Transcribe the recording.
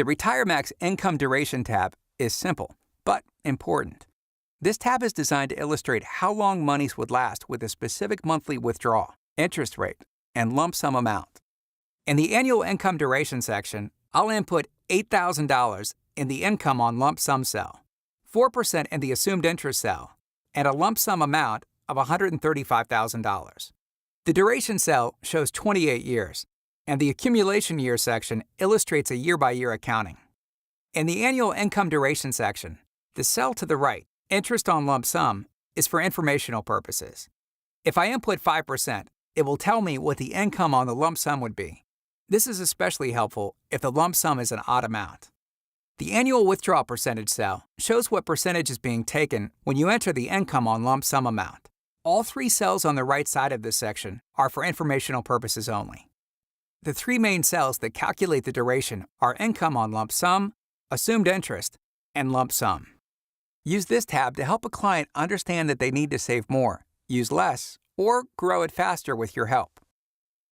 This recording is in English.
The RetireMax Income Duration tab is simple, but important. This tab is designed to illustrate how long monies would last with a specific monthly withdrawal, interest rate, and lump sum amount. In the Annual Income Duration section, I'll input $8,000 in the Income on Lump Sum cell, 4% in the Assumed Interest cell, and a lump sum amount of $135,000. The Duration cell shows 28 years, and the Accumulation Year section illustrates a year-by-year accounting. In the Annual Income Duration section, the cell to the right, Interest on Lump Sum, is for informational purposes. If I input 5%, it will tell me what the income on the lump sum would be. This is especially helpful if the lump sum is an odd amount. The Annual Withdrawal Percentage cell shows what percentage is being taken when you enter the income on lump sum amount. All three cells on the right side of this section are for informational purposes only. The three main cells that calculate the duration are Income on Lump Sum, Assumed Interest, and Lump Sum. Use this tab to help a client understand that they need to save more, use less, or grow it faster with your help.